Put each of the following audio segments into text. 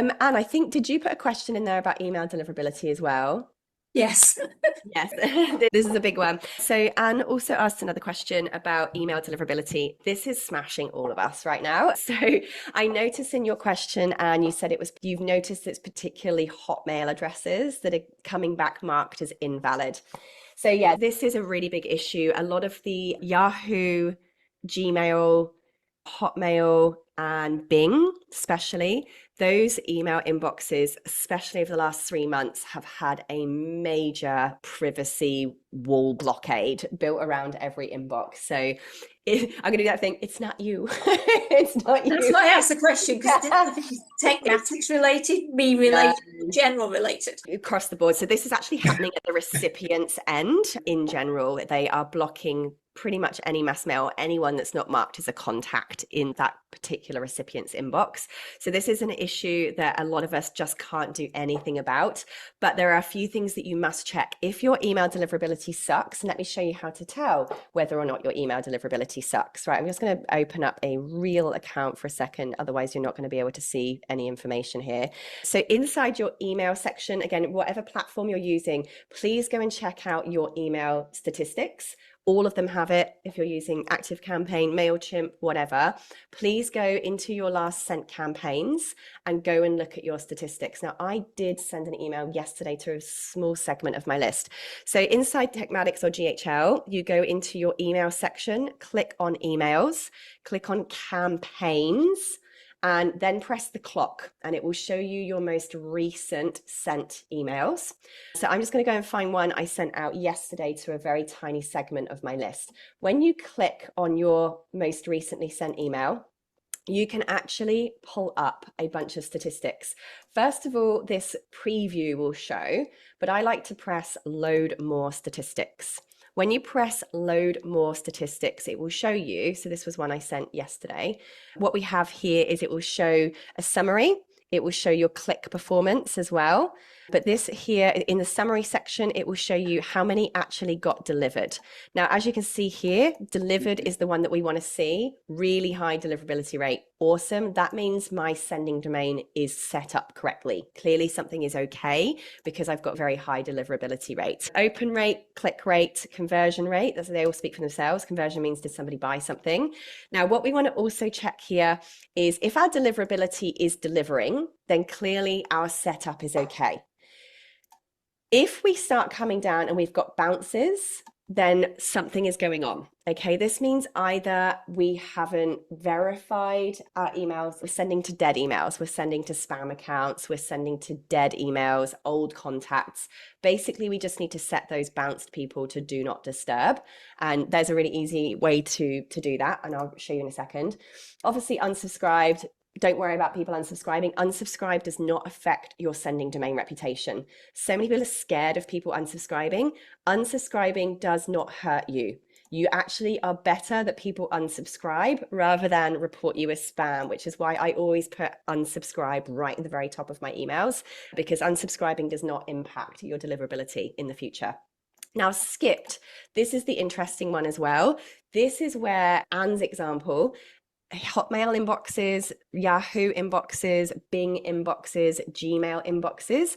Anne, I think, did you put a question in there about email deliverability as well? Yes. Yes, this is a big one. So Anne also asked another question about email deliverability. This is smashing all of us right now. So I noticed in your question, Anne, you said you've noticed it's particularly Hotmail addresses that are coming back marked as invalid. So yeah, this is a really big issue. A lot of the Yahoo, Gmail, Hotmail, and Bing, especially, those email inboxes, especially over the last 3 months, have had a major privacy wall blockade built around every inbox. So I'm going to do that thing. It's not you. It's not That's you. why I asked the question, because I didn't know if it was techmatics related, me No. related, general related. Across the board. So this is actually happening at the recipient's end in general. They are blocking pretty much any mass mail, anyone that's not marked as a contact in that particular recipient's inbox. So this is an issue that a lot of us just can't do anything about. But there are a few things that you must check. If your email deliverability sucks, and let me show you how to tell whether or not your email deliverability sucks. Right, I'm just going to open up a real account for a second. Otherwise, you're not going to be able to see any information here. So inside your email section, again, whatever platform you're using, please go and check out your email statistics. All of them have it. If you're using ActiveCampaign, MailChimp, whatever, please go into your last sent campaigns and go and look at your statistics. Now, I did send an email yesterday to a small segment of my list. So inside Techmatics or GHL, you go into your email section, click on emails, click on campaigns, and then press the clock and it will show you your most recent sent emails. So I'm just going to go and find one I sent out yesterday to a very tiny segment of my list. When you click on your most recently sent email, you can actually pull up a bunch of statistics. First of all, this preview will show, but I like to press load more statistics. When you press load more statistics, it will show you. So this was one I sent yesterday. What we have here is it will show a summary. It will show your click performance as well. But this here in the summary section, it will show you how many actually got delivered. Now, as you can see here, delivered is the one that we want to see. Really high deliverability rate. Awesome. That means my sending domain is set up correctly. Clearly something is okay because I've got very high deliverability rate. Open rate, click rate, conversion rate. They all speak for themselves. Conversion means did somebody buy something? Now, what we want to also check here is if our deliverability is delivering, then clearly our setup is okay. If we start coming down and we've got bounces, then something is going on. Okay, this means either we haven't verified our emails, we're sending to dead emails, we're sending to spam accounts, we're sending to dead emails, old contacts. Basically, we just need to set those bounced people to do not disturb. And there's a really easy way to do that, and I'll show you in a second. Obviously, unsubscribed. Don't worry about people unsubscribing. Unsubscribe does not affect your sending domain reputation. So many people are scared of people unsubscribing. Unsubscribing does not hurt you. You actually are better that people unsubscribe rather than report you as spam, which is why I always put unsubscribe right at the very top of my emails, because unsubscribing does not impact your deliverability in the future. Now, skipped, this is the interesting one as well. This is where Anne's example, Hotmail inboxes, Yahoo inboxes, Bing inboxes, Gmail inboxes.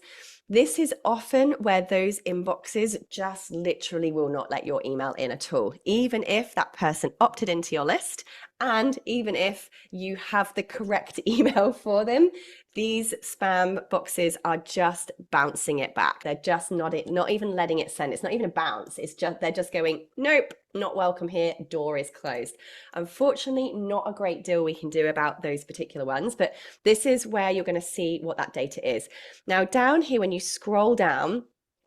This is often where those inboxes just literally will not let your email in at all, even if that person opted into your list and even if you have the correct email for them. These spam boxes are just bouncing it back. They're just not even letting it send. It's not even a bounce. It's just they're just going, nope, not welcome here. Door is closed. Unfortunately, not a great deal we can do about those particular ones, but this is where you're going to see what that data is. Now, down here, when you scroll down,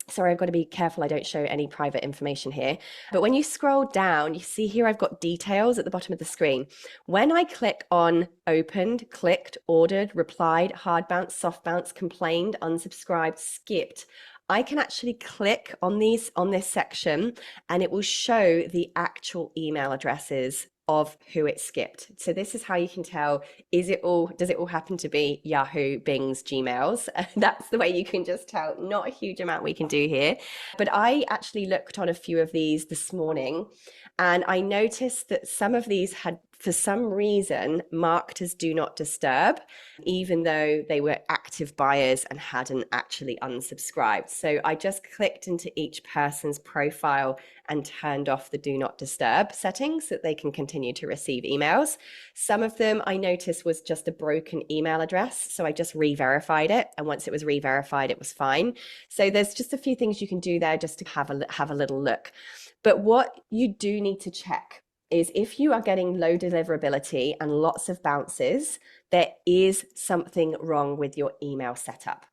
sorry, I've got to be careful I don't show any private information here. But when you scroll down, you see here I've got details at the bottom of the screen. When I click on opened, clicked, ordered, replied, hard bounce, soft bounce, complained, unsubscribed, skipped, I can actually click on this section and it will show the actual email addresses of who it skipped. So this is how you can tell, does it all happen to be Yahoo, Bing's, Gmails? That's the way you can just tell. Not a huge amount we can do here. But I actually looked on a few of these this morning and I noticed that some of these had for some reason marked as do not disturb, even though they were active buyers and hadn't actually unsubscribed. So I just clicked into each person's profile and turned off the do not disturb settings so that they can continue to receive emails. Some of them I noticed was just a broken email address. So I just re-verified it. And once it was re-verified, it was fine. So there's just a few things you can do there just to have a little look. But what you do need to check is if you are getting low deliverability and lots of bounces, there is something wrong with your email setup.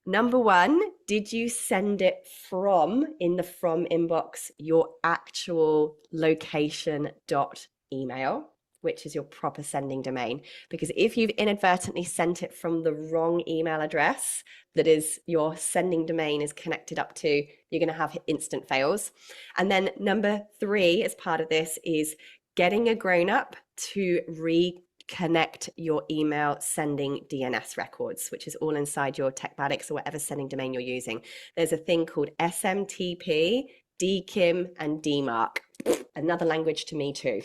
Number one, did you send it from, in the from inbox, your actual location dot email, which is your proper sending domain? Because if you've inadvertently sent it from the wrong email address that is your sending domain is connected up to, you're going to have instant fails. And then number three, as part of this, is getting a grown-up to reconnect your email sending DNS records, which is all inside your TechMatics or whatever sending domain you're using. There's a thing called SMTP, DKIM, and DMARC. Another language to me too.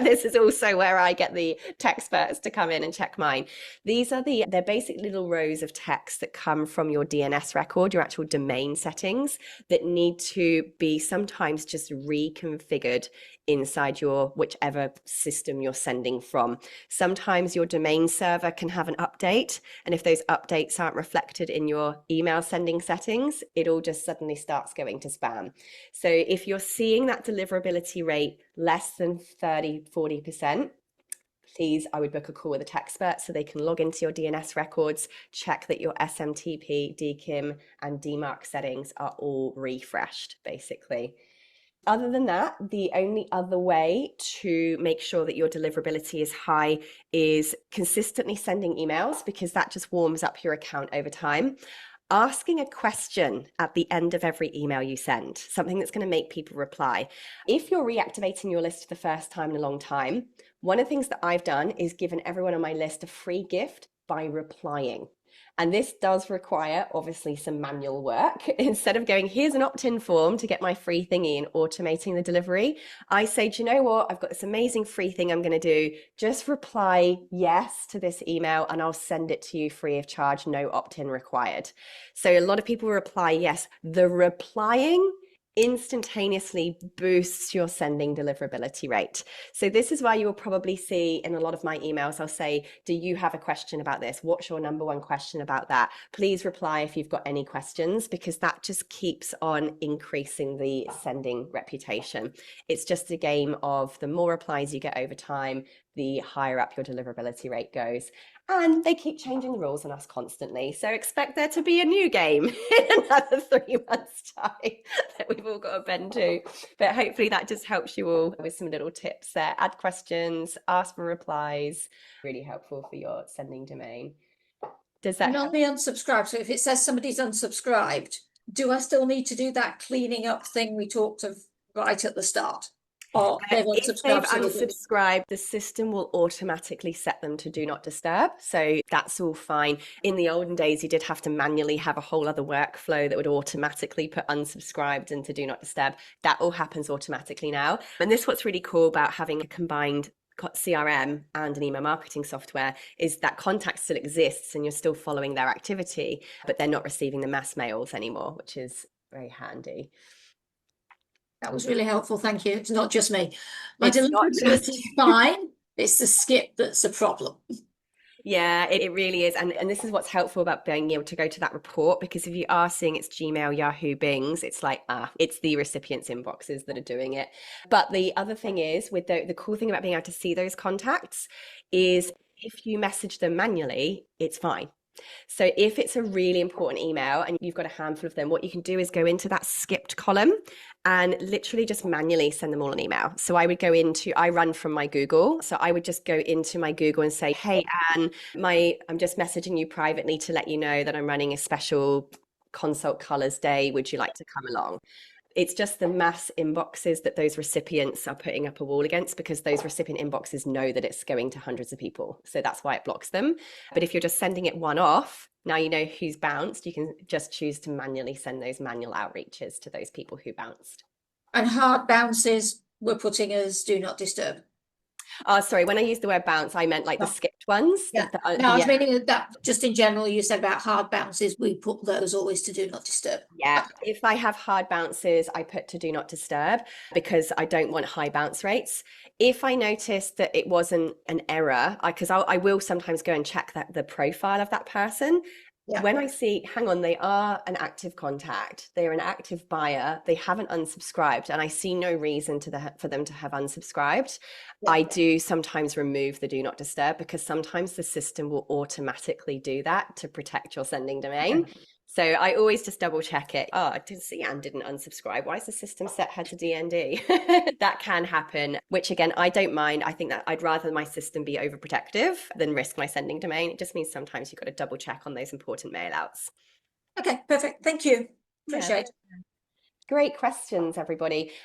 This is also where I get the tech experts to come in and check mine. They're basic little rows of text that come from your DNS record, your actual domain settings, that need to be sometimes just reconfigured inside your whichever system you're sending from. Sometimes your domain server can have an update, and if those updates aren't reflected in your email sending settings, it all just suddenly starts going to spam. So if you're seeing that deliverability rate less than 30-40%, please, I would book a call with a tech expert so they can log into your DNS records, check that your SMTP, DKIM, and DMARC settings are all refreshed, basically. Other than that, the only other way to make sure that your deliverability is high is consistently sending emails, because that just warms up your account over time. Asking a question at the end of every email you send, something that's going to make people reply. If you're reactivating your list for the first time in a long time, one of the things that I've done is given everyone on my list a free gift by replying. And this does require, obviously, some manual work. Instead of going, here's an opt-in form to get my free thingy and automating the delivery, I say, do you know what? I've got this amazing free thing I'm going to do. Just reply yes to this email and I'll send it to you free of charge, no opt-in required. So a lot of people reply yes. The replying instantaneously boosts your sending deliverability rate. So this is why you will probably see in a lot of my emails, I'll say, do you have a question about this? What's your number one question about that? Please reply if you've got any questions, because that just keeps on increasing the sending reputation. It's just a game of the more replies you get over time, the higher up your deliverability rate goes. And they keep changing the rules on us constantly. So expect there to be a new game in another 3 months' time that we've all got to bend to. But hopefully that just helps you all with some little tips there. Add questions, ask for replies. Really helpful for your sending domain. Does that help? On the unsubscribe, so if it says somebody's unsubscribed, do I still need to do that cleaning up thing we talked of right at the start? Or they've if they've unsubscribed, unsubscribed, the system will automatically set them to do not disturb. So that's all fine. In the olden days, you did have to manually have a whole other workflow that would automatically put unsubscribed into do not disturb. That all happens automatically now. And this is what's really cool about having a combined CRM and an email marketing software, is that contact still exists and you're still following their activity, but they're not receiving the mass mails anymore, which is very handy. That was really helpful. Thank you. It's not just me. My It's not deliverability just is fine. It's the skip that's a problem. Yeah, it really is. And this is what's helpful about being able to go to that report, because if you are seeing it's Gmail, Yahoo, Bings, it's like, it's the recipients' inboxes that are doing it. But the other thing is, with the cool thing about being able to see those contacts is if you message them manually, it's fine. So if it's a really important email and you've got a handful of them, what you can do is go into that skipped column and literally just manually send them all an email. So I run from my Google. So I would just go into my Google and say, hey, Anne, I'm just messaging you privately to let you know that I'm running a special consult colors day. Would you like to come along? It's just the mass inboxes that those recipients are putting up a wall against, because those recipient inboxes know that it's going to hundreds of people. So that's why it blocks them. But if you're just sending it one off, now you know who's bounced. You can just choose to manually send those manual outreaches to those people who bounced. And hard bounces we're putting as do not disturb. Oh, sorry. When I used the word bounce, I meant like the Oh, skipped ones. yeah. No, I was Yeah. meaning that just in general, you said about hard bounces, we put those always to do not disturb. Yeah, Okay. if I have hard bounces, I put to do not disturb because I don't want high bounce rates. If I notice that it wasn't an error, because I will sometimes go and check that the profile of that person. Yeah. When I see, hang on, they are an active contact, they're an active buyer, they haven't unsubscribed, and I see no reason for them to have unsubscribed. Yeah. I do sometimes remove the do not disturb because sometimes the system will automatically do that to protect your sending domain. Okay. So I always just double check it. Oh, I didn't see Anne didn't unsubscribe. Why is the system set her to DND? That can happen, which again, I don't mind. I think that I'd rather my system be overprotective than risk my sending domain. It just means sometimes you've got to double check on those important mail outs. Okay, perfect. Thank you. Yeah. Appreciate it. Great questions, everybody.